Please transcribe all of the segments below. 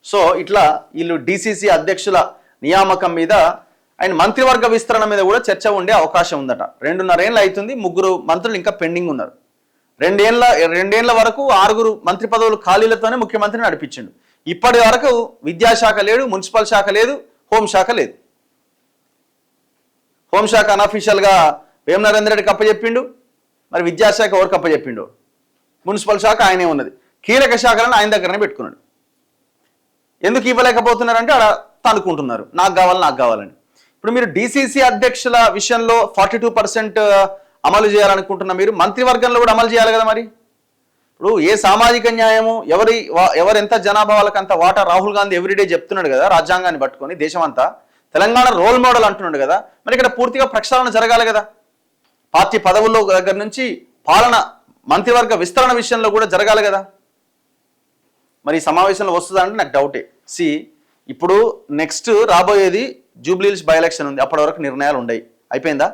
So ఇట్లా వీళ్ళు DCC అధ్యక్షుల నియామకం మీద అండ్ మంత్రివర్గ విస్తరణ మీద కూడా చర్చ ఉండే అవకాశం ఉందట. 2.5 ఏళ్ళు అవుతుంది, 3 మంత్రులు ఇంకా పెండింగ్ ఉన్నారు. 2 ఏళ్ల వరకు 6 మంత్రి పదవులు ఖాళీలతోనే ముఖ్యమంత్రిని నడిపించిండు. ఇప్పటి వరకు విద్యాశాఖ లేదు, మున్సిపల్ శాఖ లేదు, హోంశాఖ లేదు. హోంశాఖ అన్అఫీషియల్గా వేం నరేందర్ రెడ్డికి అప్పచెప్పిండు, మరి విద్యాశాఖ ఎవరికి అప్పచెప్పిండు? మున్సిపల్ శాఖ ఆయనే ఉన్నది. కీలక శాఖలను ఆయన దగ్గరనే పెట్టుకున్నాడు. ఎందుకు ఇవ్వలేకపోతున్నారంటే అలా తనుకుంటున్నారు, నాకు కావాలని. ఇప్పుడు మీరు డిసిసి అధ్యక్షుల విషయంలో 42% అమలు చేయాలనుకుంటున్న మీరు మంత్రివర్గంలో కూడా అమలు చేయాలి కదా. మరి ఇప్పుడు ఏ సామాజిక న్యాయము ఎవరెంత జనాభా వాళ్ళకి అంత వాటా రాహుల్ గాంధీ ఎవ్రీడే చెప్తున్నాడు కదా, రాజ్యాంగాన్ని పట్టుకొని దేశమంతా తెలంగాణ రోల్ మోడల్ అంటున్నాడు కదా. మరి ఇక్కడ పూర్తిగా ప్రక్షాళన జరగాలి కదా. పార్టీ పదవుల్లో దగ్గర నుంచి పాలన మంత్రివర్గ విస్తరణ విషయంలో కూడా జరగాలి కదా. మరి ఈ సమావేశంలో వస్తుందా అంటే నాకు డౌటే. ఇప్పుడు నెక్స్ట్ రాబోయేది జూబ్లీహిల్స్ బై ఎలక్షన్ ఉంది, అప్పటి వరకు నిర్ణయాలు ఉండయి. అయిపోయిందా?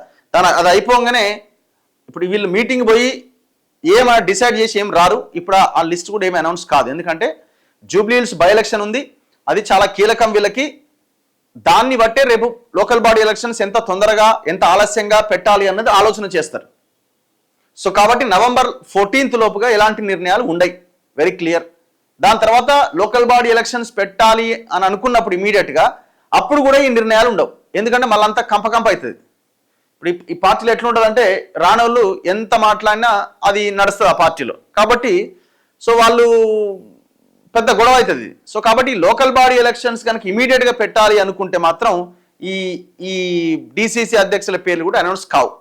అది అయిపోగానే ఇప్పుడు వీళ్ళు మీటింగ్ పోయి ఏం డిసైడ్ చేసి ఏం రారు. ఇప్పుడు ఆ లిస్ట్ కూడా ఏమి అనౌన్స్ కాదు, ఎందుకంటే జూబ్లీహిల్స్ బై ఎలక్షన్ ఉంది, అది చాలా కీలకం వీళ్ళకి. దాన్ని బట్టే రేపు లోకల్ బాడీ ఎలక్షన్స్ ఎంత తొందరగా ఎంత ఆలస్యంగా పెట్టాలి అన్నది ఆలోచన చేస్తారు. సో కాబట్టి November 14th లోపుగా ఎలాంటి నిర్ణయాలు ఉండయి, వెరీ క్లియర్. దాని తర్వాత లోకల్ బాడీ ఎలక్షన్స్ పెట్టాలి అని అనుకున్నప్పుడు ఇమీడియట్గా అప్పుడు కూడా ఈ నిర్ణయాలు ఉండవు, ఎందుకంటే మళ్ళీ అంతా కంప అవుతుంది. ఇప్పుడు ఈ పార్టీలో ఎట్లుంటుందంటే రానోళ్ళు ఎంత మాట్లాడినా అది నడుస్తుంది ఆ పార్టీలో. కాబట్టి సో వాళ్ళు పెద్ద గొడవ అవుతుంది. సో కాబట్టి లోకల్ బాడీ ఎలక్షన్స్ కనుక ఇమీడియట్గా పెట్టాలి అనుకుంటే మాత్రం ఈ డిసిసి అధ్యక్షుల పేర్లు కూడా అనౌన్స్ కావు.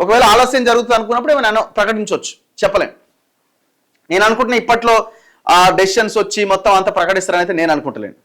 ఒకవేళ ఆలస్యం జరుగుతుంది అనుకున్నప్పుడు ఏమైనా ప్రకటించవచ్చు, చెప్పలేం. నేను అనుకుంటున్నా ఇప్పట్లో ఆ డెసిషన్స్ వచ్చి మొత్తం అంతా ప్రకటిస్తారని అయితే నేను అనుకుంటలేను.